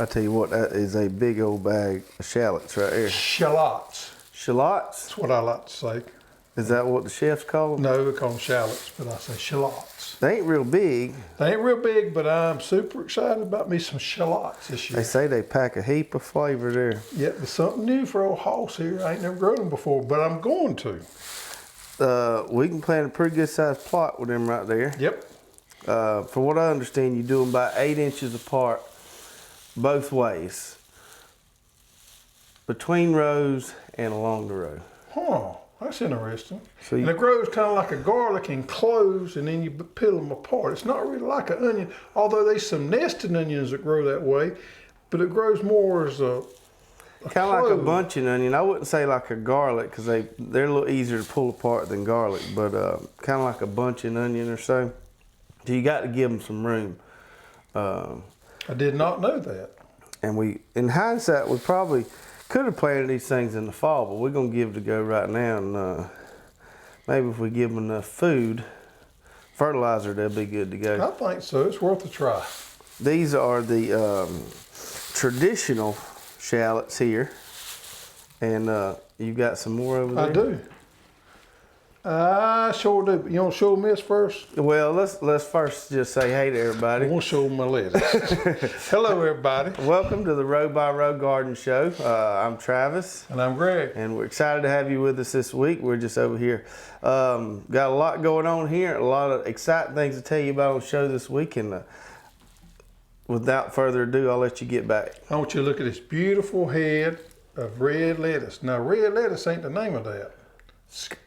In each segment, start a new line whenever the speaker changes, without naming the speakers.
I tell you what, that is a big old bag of shallots right here.
Shallots.
Shallots?
That's what I like to say.
Is that what the chefs call them?
No, we call them shallots, but I say shallots.
They ain't real big.
They ain't real big, but I'm super excited about me some shallots this year.
They say they pack a heap of flavor there.
Yeah, there's something new for old Hoss here. I ain't never grown them before, but I'm going to.
We can plant a pretty good sized plot with them right there.
Yep.
From what I understand, you do them about 8 inches apart both ways. Between rows and along the row.
Huh, that's interesting.
So
and it grows kind of like a garlic and cloves, and then you peel them apart. It's not really like an onion, although there's some nested onions that grow that way, but it grows more as a
kind of like a bunching onion. I wouldn't say like a garlic because they're a little easier to pull apart than garlic, but kind of like a bunching onion or so. So you got to give them some room.
I did not know that.
And in hindsight, we probably could have planted these things in the fall, but we're gonna give it a go right now. And maybe if we give them enough food, fertilizer, they'll be good to go.
I think so. It's worth a try.
These are the traditional shallots here, and you've got some more over there.
I do. I sure do. But you want to show them this first?
Well, let's first just say hey to everybody.
I want to show them my lettuce. Hello, everybody.
Welcome to the Row by Row Garden Show. I'm Travis.
And I'm Greg.
And we're excited to have you with us this week. We're just over here. Got a lot going on here, a lot of exciting things to tell you about on the show this week. And without further ado, I'll let you get back.
I want you to look at this beautiful head of red lettuce. Now, red lettuce ain't the name of that.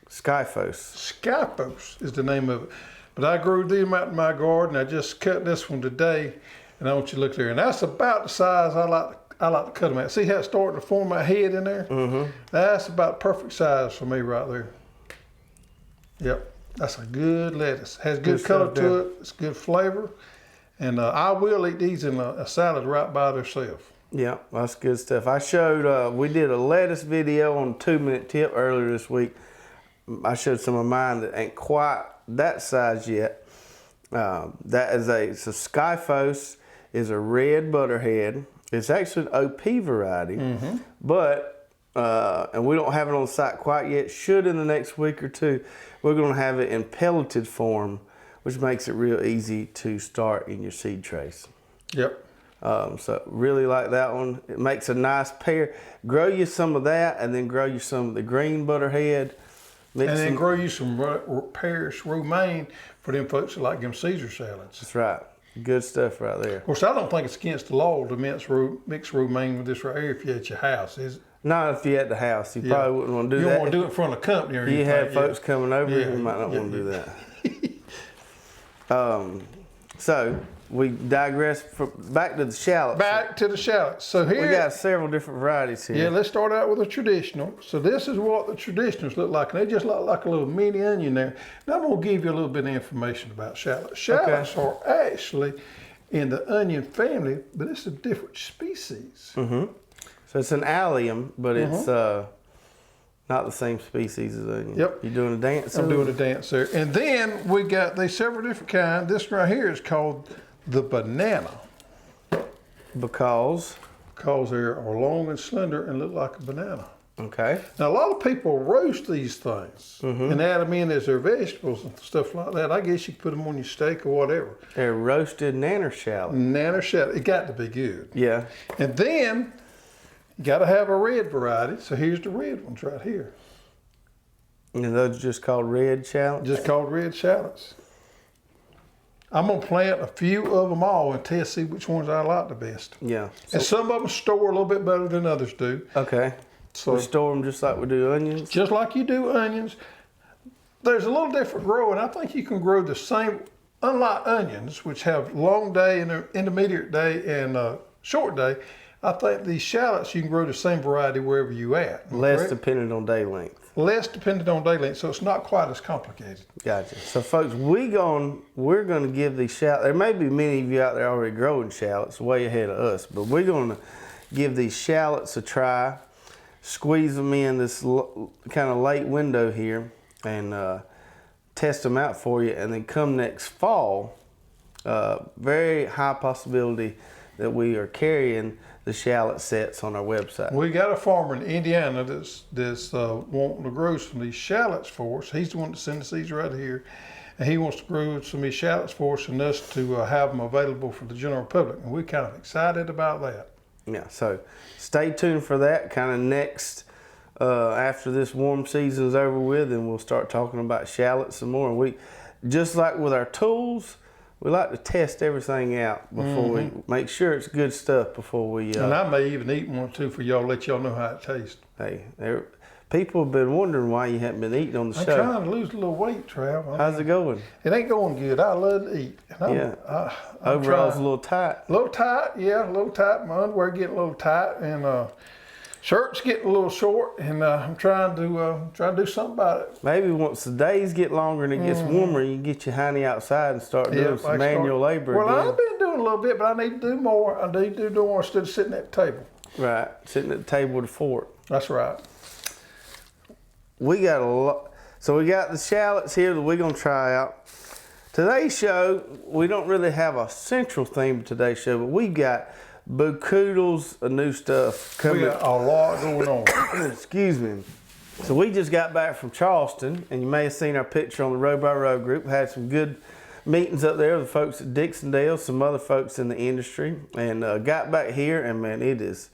Skyphos.
Skyphos is the name of it. But I grew them out in my garden. I just cut this one today, and I want you to look there. And that's about the size I like to cut them at. See how it's starting to form my head in there? Mm-hmm. That's about perfect size for me right there. Yep, that's a good lettuce. Has good color to it. It's good flavor. And I will eat these in a salad right by themselves.
Yeah, that's good stuff. I showed, we did a lettuce video on 2-minute tip earlier this week. I showed some of mine that ain't quite that size yet. That is so Skyphos is a red butterhead. It's actually an OP variety, but, and we don't have it on site quite yet. Should in the next week or two. We're gonna have it in pelleted form, which makes it real easy to start in your seed trays.
Yep.
So really like that one. It makes a nice pair. Grow you some of that, and then grow you some of the green butterhead.
And then grow you some Paris romaine for them folks that like them Caesar salads.
That's right. Good stuff right there.
Of course, I don't think it's against the law to mix romaine with this right here if you're at your house, is it?
Not if you're at the house. You probably wouldn't want to do that.
You don't want to do it in front of the company or anything.
You have folks coming over, you might not want to do that. So we digress back to the shallots.
Back to the shallots. So here
we got several different varieties here.
Yeah, let's start out with a traditional. So this is what the traditionals look like, and they just look like a little mini onion there. Now I'm gonna give you a little bit of information about shallots. Shallots are actually in the onion family, but it's a different species.
So it's an allium, but it's not the same species as onion.
Yep.
You doing a dance?
I'm doing a dance there. And then we got these several different kinds. This right here is called the banana.
Because
they are long and slender and look like a banana.
Okay.
Now, a lot of people roast these things and add them in as their vegetables and stuff like that. I guess you could put them on your steak or whatever.
They're roasted nanner shallot.
Nanner shallot. It got to be good.
Yeah.
And then you got to have a red variety. So here's the red ones right here.
And those are just called red shallots?
Just called red shallots. I'm going to plant a few of them all and test, see which ones I like the best.
Yeah.
And some of them store a little bit better than others do.
Okay. So we store them just like we do onions?
Just like you do onions. There's a little different growing. I think you can grow the same, unlike onions, which have long day and intermediate day and short day. I think these shallots, you can grow the same variety wherever you at.
Less dependent on day length.
Less dependent on day length, so it's not quite as complicated.
Gotcha. So folks, we're gonna give these shallots, there may be many of you out there already growing shallots way ahead of us, but we're gonna give these shallots a try, squeeze them in this kind of late window here, and test them out for you, and then come next fall, very high possibility that we are carrying the shallot sets on our website.
We got a farmer in Indiana that's wanting to grow some of these shallots for us. He's the one that sent us these right here. And he wants to grow some of these shallots for us and us to have them available for the general public. And we're kind of excited about that.
Yeah, so stay tuned for that kind of next, after this warm season's over with, and we'll start talking about shallots some more. And we, just like with our tools, we like to test everything out before we make sure it's good stuff before we.
And I may even eat one too for y'all, let y'all know how it tastes.
Hey, people have been wondering why you haven't been eating on the show.
I'm trying to lose a little weight, Trav.
How's it going?
It ain't going good. I love to eat. And
Overall's a little tight.
A little tight, yeah, a little tight. My underwear getting a little tight, and shirt's getting a little short. And I'm trying to do something about it.
Maybe once the days get longer and it gets warmer, you can get your honey outside and start doing some manual labor
Well,
again.
I've been doing a little bit, but I need to do more. I need to do more instead of sitting at the table.
Right, sitting at the table with a fork.
That's right.
We got a lot. So we got the shallots here that we're gonna try out. Today's show, we don't really have a central theme to today's show, but we got bookoodles of new stuff coming.
We got a lot going on.
Excuse me. So we just got back from Charleston, and you may have seen our picture on the Row by Row group. Had some good meetings up there with the folks at Dixondale, some other folks in the industry, and got back here, and man, it is,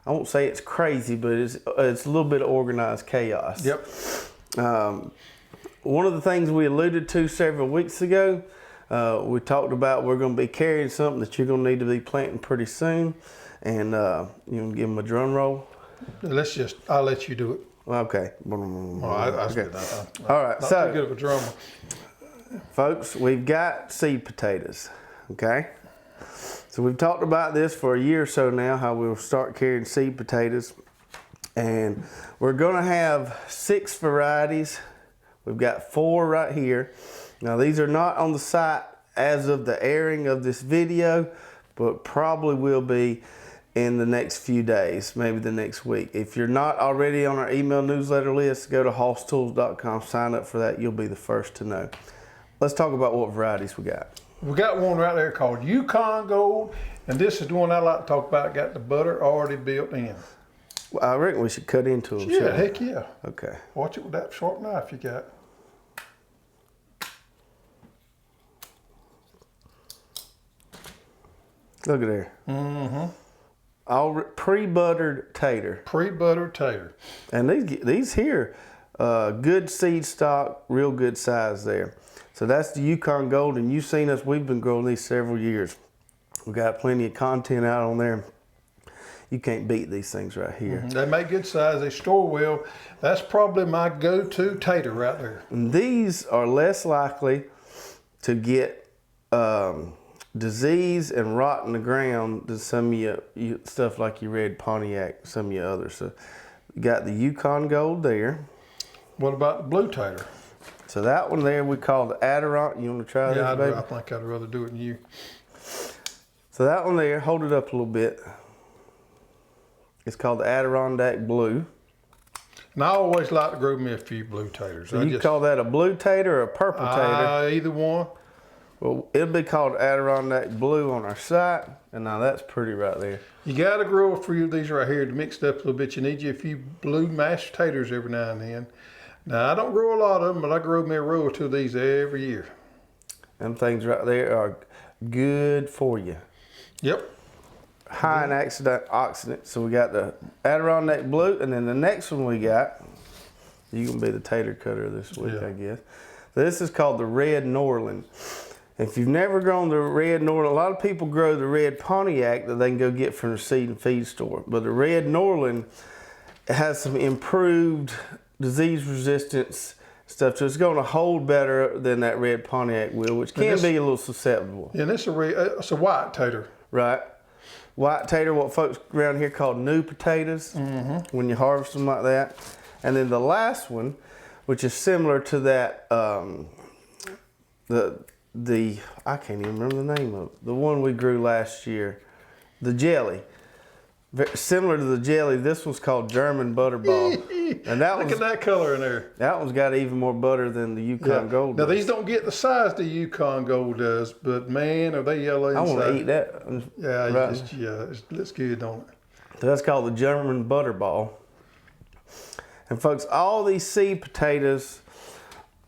I won't say it's crazy, but it's a little bit of organized chaos.
Yep.
One of the things we alluded to several weeks ago, we talked about we're going to be carrying something that you're going to need to be planting pretty soon, and you can give them a drum roll.
I'll let you do it.
Okay.
Okay.
All right.
Not
So,
too good of a drummer.
folks, we've got seed potatoes. Okay. So we've talked about this for a year or so now, how we'll start carrying seed potatoes. And we're gonna have 6 varieties. We've got 4 right here. Now these are not on the site as of the airing of this video, but probably will be in the next few days, maybe the next week. If you're not already on our email newsletter list, go to hosstools.com, sign up for that. You'll be the first to know. Let's talk about what varieties we got.
We got one right there called Yukon Gold, and this is the one I like to talk about. Got the butter already built in.
Well, I reckon we should cut into them.
Yeah, heck yeah.
Okay.
Watch it with that sharp knife you got.
Look at there.
Mm-hmm.
All pre-buttered tater.
Pre-buttered tater.
And these here, good seed stock, real good size there. So that's the Yukon Gold, and you've seen us, we've been growing these several years. We've got plenty of content out on there. You can't beat these things right here.
Mm-hmm. They make good size, they store well. That's probably my go-to tater right there.
And these are less likely to get disease and rot in the ground than some of your stuff like your red Pontiac, some of your others. So you got the Yukon Gold there.
What about the blue tater?
So that one there we call the Adirondack. You want to try this, baby?
I think I'd rather do it than you.
So that one there, hold it up a little bit. It's called the Adirondack Blue.
And I always like to grow me a few blue taters.
So you call that a blue tater or a purple tater?
Either one.
Well, it'll be called Adirondack Blue on our site. And now that's pretty right there.
You got to grow a few of these right here to mix it up a little bit. You need you a few blue mashed taters every now and then. Now, I don't grow a lot of them, but I grow me a row or 2 of these every year.
Them things right there are good for you.
Yep.
High in oxidant. So we got the Adirondack Blue, and then the next one we got, you can be the tater cutter this week, I guess. This is called the Red Norland. If you've never grown the Red Norland, a lot of people grow the Red Pontiac that they can go get from the seed and feed store. But the Red Norland has some improved disease resistance stuff, so it's going to hold better than that Red Pontiac will, which can be a little susceptible.
Yeah, and it's a white tater.
Right. White tater, what folks around here call new potatoes, when you harvest them like that. And then the last one, which is similar to that, I can't even remember the name of it. The one we grew last year, the jelly. Similar to the jelly, this one's called German Butterball. And that
Look at that color in there.
That one's got even more butter than the Yukon Gold
Now
does.
these don't get the size the Yukon Gold does, but man, are they yellow inside.
I want to eat that.
Yeah,
right.
It looks good, don't it?
So that's called the German Butterball. And folks, all these seed potatoes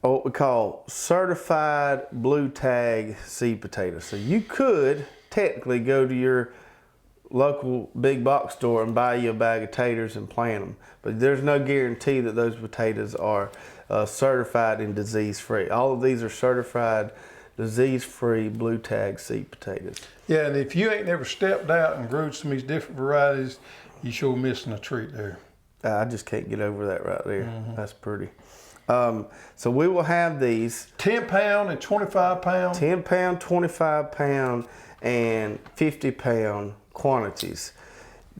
are what we call certified blue tag seed potatoes. So you could technically go to your local big box store and buy you a bag of taters and plant them, but there's no guarantee that those potatoes are certified and disease-free. All of these are certified disease-free blue tag seed potatoes.
Yeah, and if you ain't never stepped out and grew some of these different varieties, you sure missing a treat there.
I just can't get over that right there. That's pretty. So we will have these
10 pound and 25 pound.
10 pound, 25 pound, and 50 pound quantities.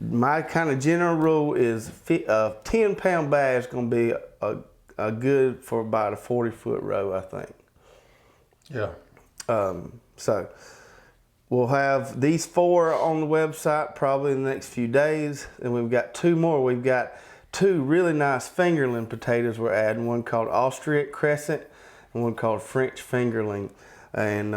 My kind of general rule is a 10 pound bag is going to be a good for about a 40-foot row, I think.
Yeah.
So we'll have these 4 on the website probably in the next few days, and we've got 2 more. We've got 2 really nice fingerling potatoes we're adding, one called Austriac Crescent and one called French Fingerling. And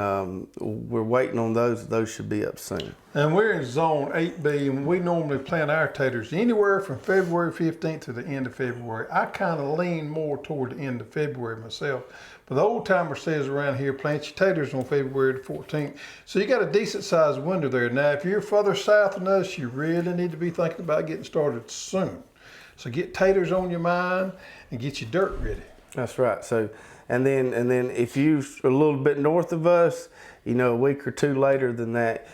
we're waiting on those. Those should be up soon. And
we're in zone 8B, and we normally plant our taters anywhere from February 15th to the end of February. I kind of lean more toward the end of February myself. But the old timer says around here, plant your taters on February the 14th. So you got a decent sized window there. Now, if you're further south than us, you really need to be thinking about getting started soon. So get taters on your mind and get your dirt ready.
That's right. So, and then if you're a little bit north of us, you know, a week or 2 later than that,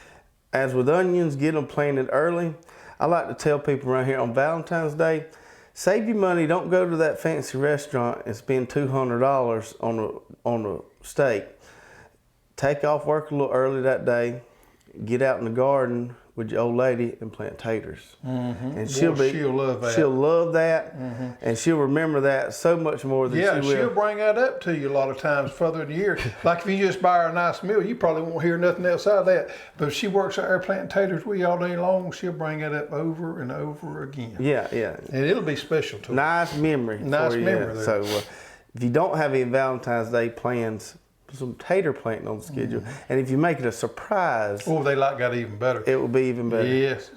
as with onions, get them planted early. I like to tell people around here on Valentine's Day, save your money. Don't go to that fancy restaurant and spend $200 on a steak. Take off work a little early that day. Get out in the garden with your old lady and plant taters. And she'll love that. She'll love that, and she'll remember that so much more than she will.
Yeah, she'll bring that up to you a lot of times further in the year. Like if you just buy her a nice meal, you probably won't hear nothing else out of that. But if she works out there planting taters with you all day long, she'll bring that up over and over again.
Yeah, yeah.
And it'll be special to her.
Nice memory.
Nice memory there.
So if you don't have any Valentine's Day plans, put some tater planting on the schedule. And if you make it a surprise,
got even better.
It will be even better.
Yes.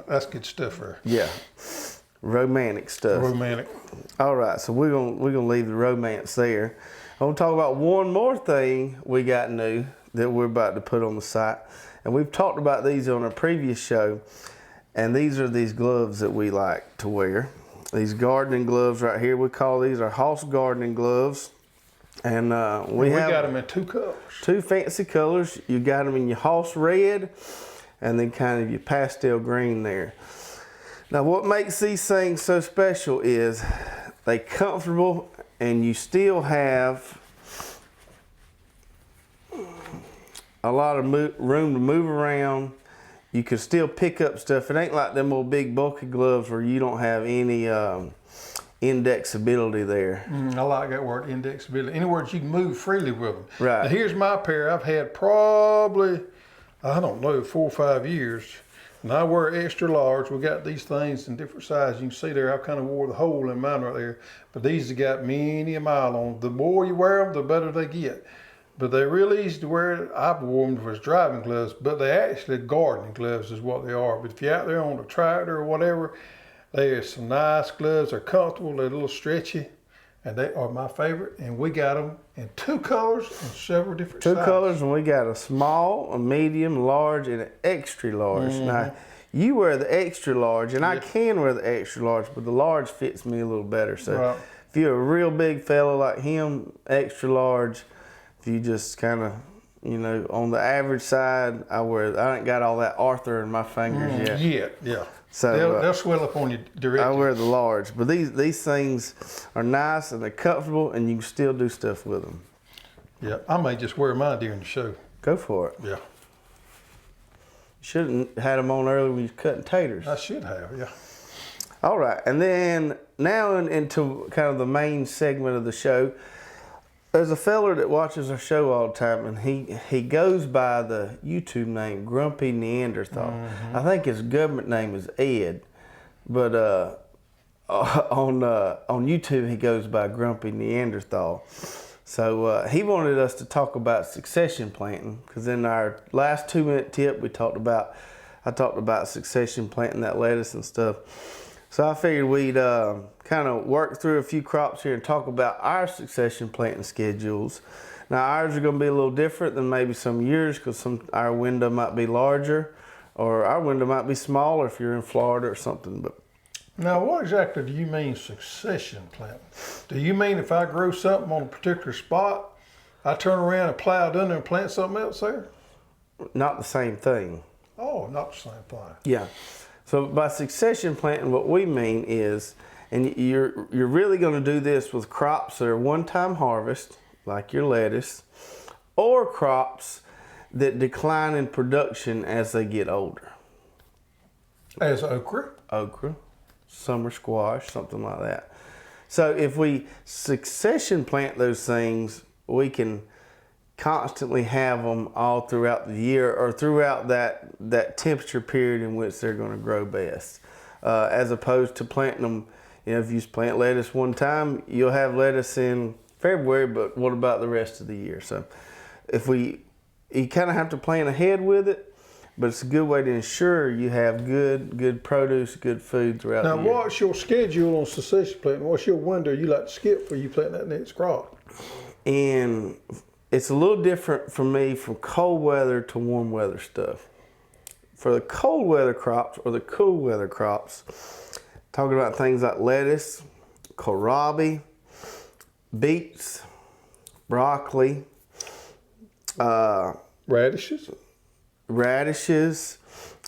That's good stuff there.
Yeah. Romantic stuff.
Romantic.
All right, so we're gonna leave the romance there. I want to talk about one more thing we got new that we're about to put on the site. And we've talked about these on a previous show. And these are these gloves that we like to wear. These gardening gloves right here. We call these our Hoss gardening gloves. And we
got them in 2 colors.
2 fancy colors. You got them in your Hoss red and then kind of your pastel green there. Now what makes these things so special is they're comfortable and you still have a lot of room to move around. You can still pick up stuff. It ain't like them old big bulky gloves where you don't have any indexability there.
I like that word, indexability. Any words you can move freely with them.
Right.
Now here's my pair. I've had probably, I don't know, 4 or 5 years. And I wear extra large. We got these things in different sizes. You can see there, I've kind of wore the hole in mine right there. But these have got many a mile on them. The more you wear them, the better they get. But they're real easy to wear. I've worn them as driving gloves, but they're actually gardening gloves is what they are. But if you're out there on a tractor or whatever, they are some nice gloves. They're comfortable. They're a little stretchy, and they are my favorite. And we got them in 2 colors and several different sizes.
2 colors, and we got a small, a medium, large, and an extra large. Now, you wear the extra large, and I can wear the extra large, but the large fits me a little better. So if you're a real big fella like him, extra large. If you just kind of, you know, on the average side, I ain't got all that Arthur in my fingers yet.
Yeah.
So
they'll swell up on you directly.
I wear the large, but these things are nice and they're comfortable, and you can still do stuff with them.
Yeah, I may just wear mine during the show.
Go for it.
Yeah.
You shouldn't have had them on earlier when you was cutting taters.
I should have, yeah.
All right, and then now into kind of the main segment of the show. There's a feller that watches our show all the time, and he goes by the YouTube name Grumpy Neanderthal. I think his government name is Ed, but on YouTube he goes by Grumpy Neanderthal. So he wanted us to talk about succession planting, because in our last 2-minute tip I talked about succession planting that lettuce and stuff. So I figured we'd kind of work through a few crops here and talk about our succession planting schedules. Now ours are going to be a little different than maybe some of yours, because our window might be larger, or our window might be smaller if you're in Florida or something. But
now, what exactly do you mean succession planting? Do you mean if I grow something on a particular spot, I turn around and plow it under and plant something else there?
not the same thing.
Oh, not the same thing.
Yeah. So by succession planting, what we mean is, and you're really going to do this with crops that are one-time harvest, like your lettuce, or crops that decline in production as they get older.
As okra?
Okra, summer squash, something like that. So if we succession plant those things, we can constantly have them all throughout the year, or throughout that temperature period in which they're going to grow best, as opposed to planting them. If you plant lettuce one time, you'll have lettuce in February, but what about the rest of the year? So you kind of have to plan ahead with it, but it's a good way to ensure you have good produce, good food throughout the year.
Now, what's your schedule on succession planting? What's your window you like to skip for you plant that next crop?
And it's a little different for me from cold weather to warm weather stuff. For the cold weather crops or the cool weather crops, talking about things like lettuce, kohlrabi, beets, broccoli,
Radishes?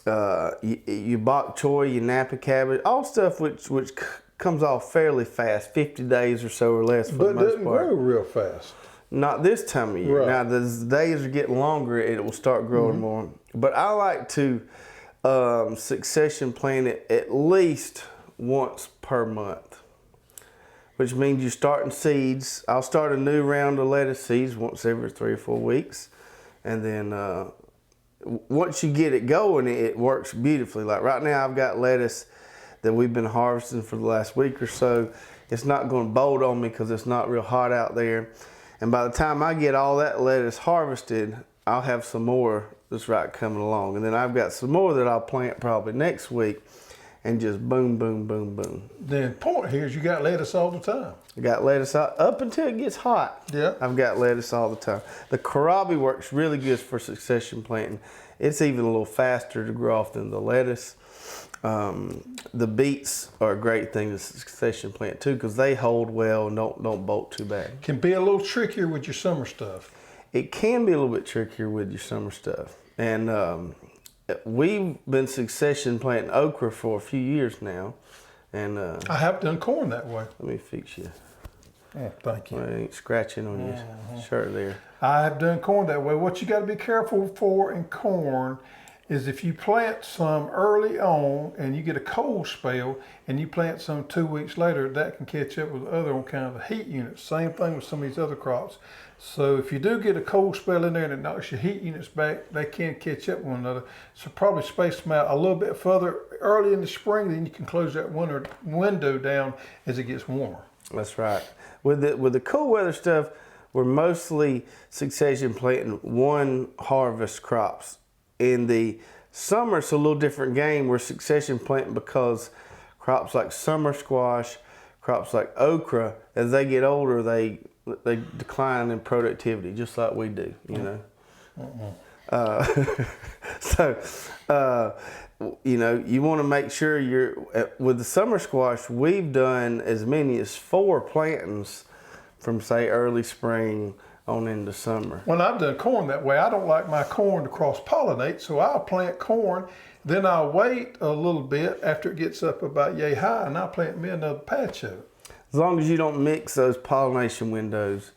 Your bok choy, your Napa cabbage, all stuff which comes off fairly fast, 50 days or so or less for the
But
most
doesn't
part.
grow real fast.
Not this time of year.
Right.
Now, as the days are getting longer, it will start growing more. But I like to succession plant it at least once per month, which means you're starting seeds. I'll start a new round of lettuce seeds once every 3 or 4 weeks. And then once you get it going, it works beautifully. Like right now, I've got lettuce that we've been harvesting for the last week or so. It's not going to bolt on me because it's not real hot out there. And by the time I get all that lettuce harvested, I'll have some more that's right coming along. And then I've got some more that I'll plant probably next week, and just boom, boom, boom, boom.
The point here is you got lettuce all the time.
I got lettuce up until it gets hot.
Yeah.
I've got lettuce all the time. The kohlrabi works really good for succession planting. It's even a little faster to grow off than the lettuce. The beets are a great thing to succession plant too, because they hold well and don't bolt too bad.
Can be a little trickier with your summer stuff.
It can be a little bit trickier with your summer stuff. And we've been succession planting okra for a few years now. And
I have done corn that way.
let me fix you.
Oh, thank you.
Well, it ain't scratching on your shirt there.
I have done corn that way. What you got to be careful for in corn is if you plant some early on and you get a cold spell and you plant some 2 weeks later, that can catch up with other kind of heat units. Same thing with some of these other crops. So if you do get a cold spell in there and it knocks your heat units back, they can catch up with one another. So probably space them out a little bit further early in the spring, then you can close that window down as it gets warmer.
That's right. With the cool weather stuff, we're mostly succession planting one harvest crops. In the summer, it's a little different game. We're succession planting because crops like summer squash, crops like okra, as they get older, they decline in productivity, just like we do, you know. You want to make sure with the summer squash, we've done as many as 4 plantings from, say, early spring on into summer.
When I've done corn that way, I don't like my corn to cross-pollinate, so I'll plant corn, then I'll wait a little bit after it gets up about yay high, and I'll plant me another patch of it.
As long as you don't mix those pollination windows,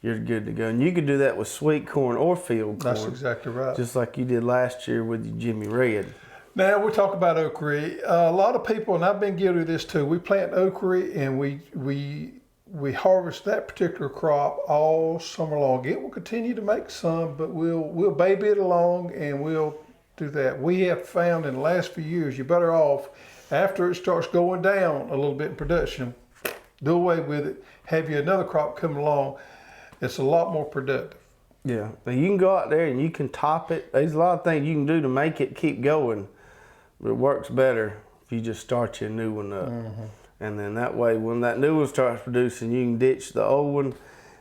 you're good to go. And you can do that with sweet corn or field corn.
That's exactly right.
Just like you did last year with your Jimmy Red.
Now we talk about okra. A lot of people, and I've been guilty of this too, we plant okra and we we harvest that particular crop all summer long. It will continue to make some, but we'll baby it along and we'll do that. We have found in the last few years, you're better off after it starts going down a little bit in production, do away with it, have you another crop come along. It's a lot more productive.
Yeah, now you can go out there and you can top it. There's a lot of things you can do to make it keep going, but it works better if you just start your new one up. Mm-hmm. And then that way, when that new one starts producing, you can ditch the old one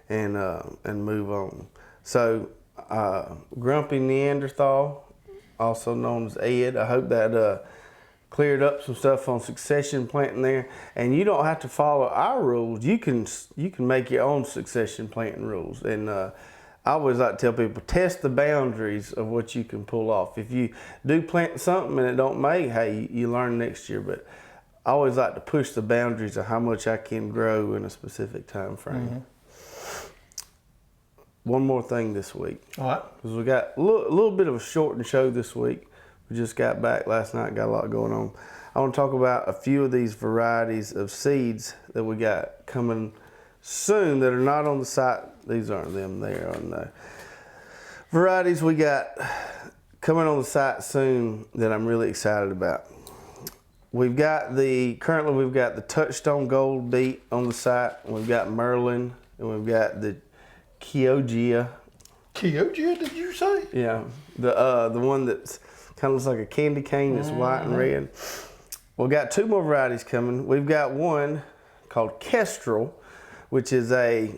and move on. So, Grumpy Neanderthal, also known as Ed, I hope that cleared up some stuff on succession planting there. And you don't have to follow our rules. You can make your own succession planting rules. And I always like to tell people, test the boundaries of what you can pull off. If you do plant something and it don't make, hey, you learn next year. But I always like to push the boundaries of how much I can grow in a specific time frame. Mm-hmm. One more thing this week.
All right.
Because we got a little bit of a shortened show this week. We just got back last night, got a lot going on. I want to talk about a few of these varieties of seeds that we got coming soon that are not on the site. These aren't them, they are on the varieties we got coming on the site soon that I'm really excited about. Currently we've got the Touchstone Gold beet on the site. We've got Merlin, and we've got the Chioggia.
Chioggia, did you say?
Yeah, the one that's kind of looks like a candy cane that's white and red. We've got two more varieties coming. We've got one called Kestrel, which is a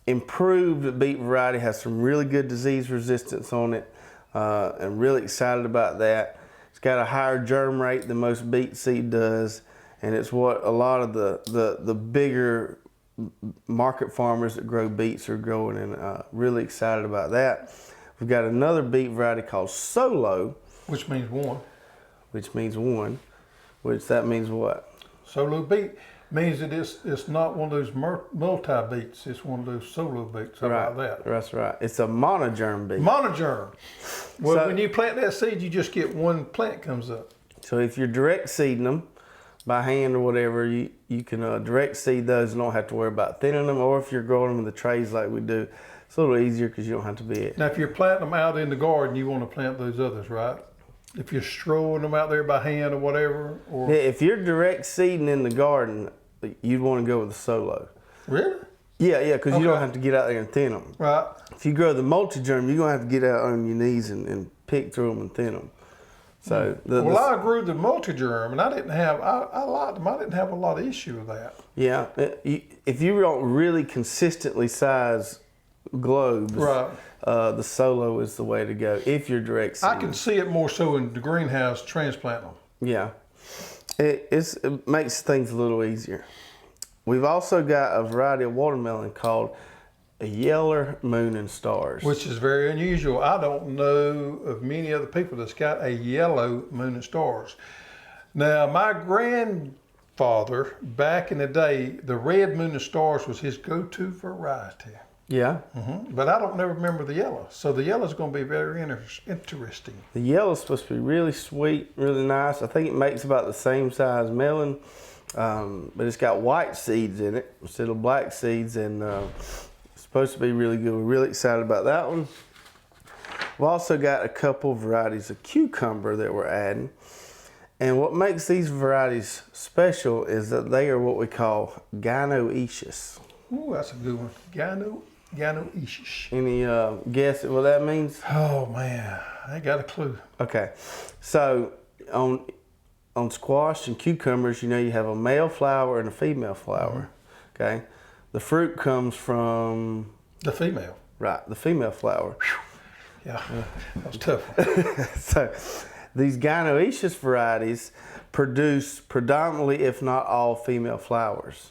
improved beet variety, has some really good disease resistance on it. I'm really excited about that. It's got a higher germ rate than most beet seed does, and it's what a lot of the bigger market farmers that grow beets are growing, and really excited about that. We've got another beet variety called Solo.
Which means one.
Which that means what?
Solo beet means that it's not one of those multi beets. It's one of those solo beets. How about that?
That's right. It's a monogerm beet.
Monogerm. Well, when you plant that seed, you just get one plant comes up.
So if you're direct seeding them by hand or whatever, you can direct seed those and don't have to worry about thinning them. Or if you're growing them in the trays like we do, it's a little easier because you don't have to be it.
Now, if you're planting them out in the garden, you want to plant those others, right? If you're strolling them out there by hand or whatever? Or...
Yeah, if you're direct seeding in the garden, you'd want to go with the Solo.
Really?
Yeah, because you don't have to get out there and thin them.
Right.
If you grow the multi-germ, you're going to have to get out on your knees and pick through them and thin them. So
I grew the multi-germ, and I liked them. I didn't have a lot of issue with that.
Yeah, if you don't really consistently size globes,
right.
The Solo is the way to go if you're direct seeding.
I can see it more so in the greenhouse transplanting them.
Yeah, it makes things a little easier. We've also got a variety of watermelon called a Yeller Moon and Stars.
Which is very unusual. I don't know of many other people that's got a yellow Moon and Stars. Now, my grandfather, back in the day, the red Moon and Stars was his go-to variety.
Yeah.
Mm-hmm. But I don't never remember the yellow. So the yellow is going to be very interesting.
The yellow's supposed to be really sweet, really nice. I think it makes about the same size melon, but it's got white seeds in it instead of black seeds, and it's supposed to be really good. We're really excited about that one. We've also got a couple varieties of cucumber that we're adding. And what makes these varieties special is that they are what we call gynoecious.
Ooh, that's a good one. Gynoecious.
Any guess at what that means?
Oh man, I ain't got a clue.
Okay, so on squash and cucumbers, you have a male flower and a female flower. Mm-hmm. Okay, the fruit comes from
the female.
Right, the female flower.
Yeah, that was tough.
So these gynoecious varieties produce predominantly, if not all, female flowers.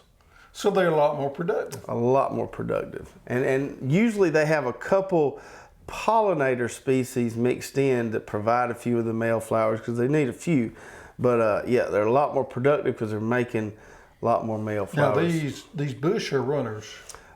So they're a lot more productive.
A lot more productive. And usually they have a couple pollinator species mixed in that provide a few of the male flowers because they need a few. But yeah, they're a lot more productive because they're making a lot more male flowers.
Now these bush are runners.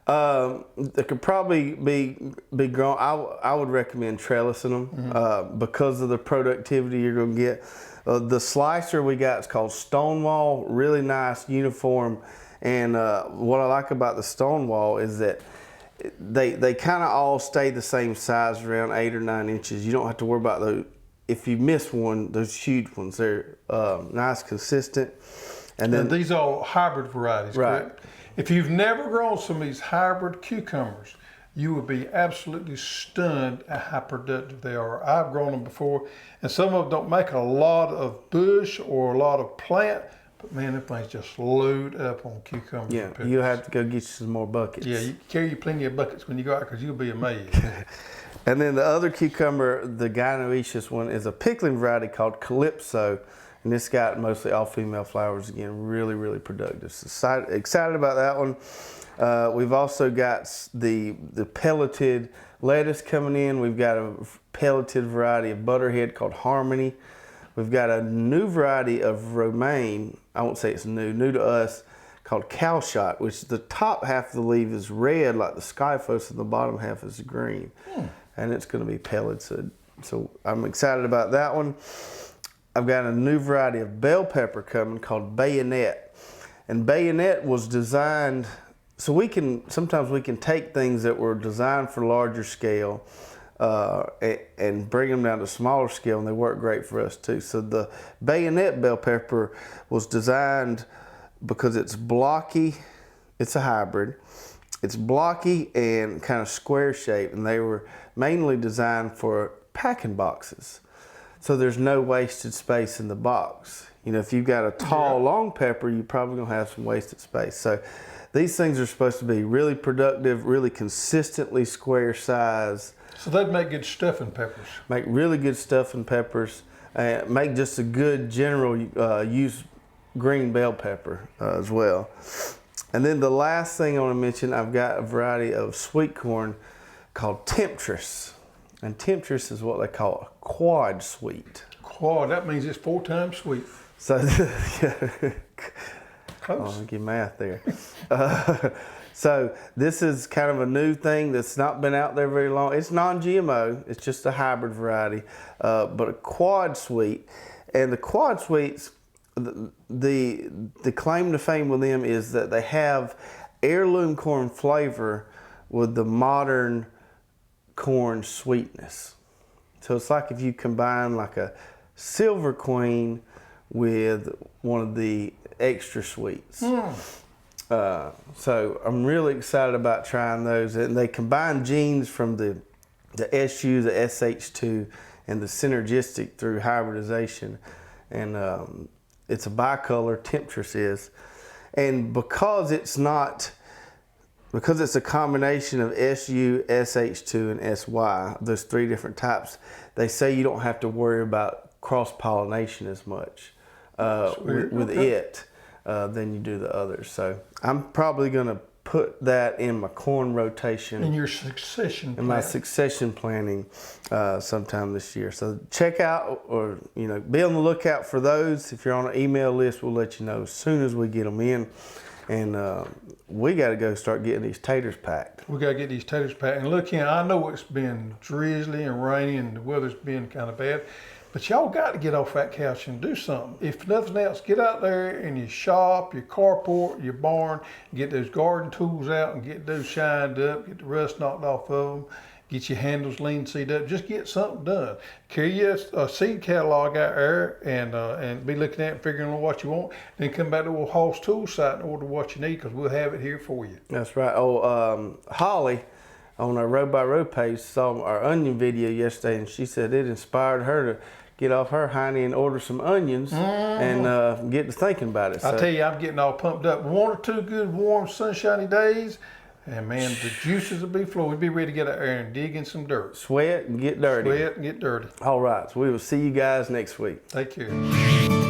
They could probably be grown. I would recommend trellising them because of the productivity you're going to get. The slicer we got is called Stonewall, really nice, uniform, And what I like about the Stonewall is that they kind of all stay the same size, around 8 or 9 inches. You don't have to worry about those. If you miss one, those huge ones, they're nice, consistent. And then
these are hybrid varieties,
right?
Correct? If you've never grown some of these hybrid cucumbers, you would be absolutely stunned at how productive they are. I've grown them before, and some of them don't make a lot of bush or a lot of plant, but man, them things just load up on cucumbers.
Yeah,
and peppers.
you have to go get you some more buckets.
Yeah, you carry plenty of buckets when you go out because you'll be amazed.
And then the other cucumber, the gynoecious one, is a pickling variety called Calypso. And this got mostly all female flowers again, really, really productive. So excited about that one. We've also got the pelleted lettuce coming in. We've got a pelleted variety of butterhead called Harmony. We've got a new variety of romaine. I won't say it's new to us, called Cowshot, which the top half of the leaf is red like the Skyphos and the bottom half is green. And it's going to be pelleted. So I'm excited about that one. I've got a new variety of bell pepper coming called Bayonet. And Bayonet was designed, so sometimes we can take things that were designed for larger scale and bring them down to smaller scale, and they work great for us too. So the Bayonet bell pepper was designed because it's blocky, it's a hybrid, it's blocky and kind of square shaped, and they were mainly designed for packing boxes. So there's no wasted space in the box. You know, if you've got a tall, long pepper, you're probably gonna have some wasted space. So these things are supposed to be really productive, really consistently square size.
So they'd make good stuffing peppers.
Make really good stuffing peppers. Make just a good general use green bell pepper as well. And then the last thing I want to mention, I've got a variety of sweet corn called Temptress. And Temptress is what they call a quad sweet.
Quad, that means it's 4 times sweet.
So,
Close.
I'll get math there. So this is kind of a new thing that's not been out there very long. It's non-GMO, it's just a hybrid variety, but a quad sweet. And the quad sweets, the claim to fame with them is that they have heirloom corn flavor with the modern corn sweetness. So it's like if you combine like a Silver Queen with one of the extra sweets. So I'm really excited about trying those, and they combine genes from the SU, the SH2, and the synergistic through hybridization, and it's a bicolor. Temptress is, and because it's a combination of SU, SH2, and SY, those 3 different types, they say you don't have to worry about cross-pollination as much with it than you do the others. So I'm probably going to put that in my corn rotation.
In your succession planting.
In my succession planting sometime this year. So check out, or be on the lookout for those. If you're on an email list, we'll let you know as soon as we get them in. And we got to go start getting these taters packed.
We got to get these taters packed. And look, I know it's been drizzly and rainy and the weather's been kind of bad, but y'all got to get off that couch and do something. If nothing else, get out there in your shop, your carport, your barn, get those garden tools out and get those shined up, get the rust knocked off of them, get your handles lean seed up, just get something done. Carry a seed catalog out there and be looking at it and figuring out what you want. Then come back to the Hoss Tool site and order what you need, because we'll have it here for you.
That's right. Holly on our Row by Row page saw our onion video yesterday, and she said it inspired her to get off her hiney and order some onions and get to thinking about it.
I tell you, I'm getting all pumped up. 1 or 2 good, warm, sunshiny days, and man, the juices will be flowing. We'll be ready to get out there and dig in some dirt.
Sweat and get dirty.
Sweat and get dirty.
All right, so we will see you guys next week.
Take care.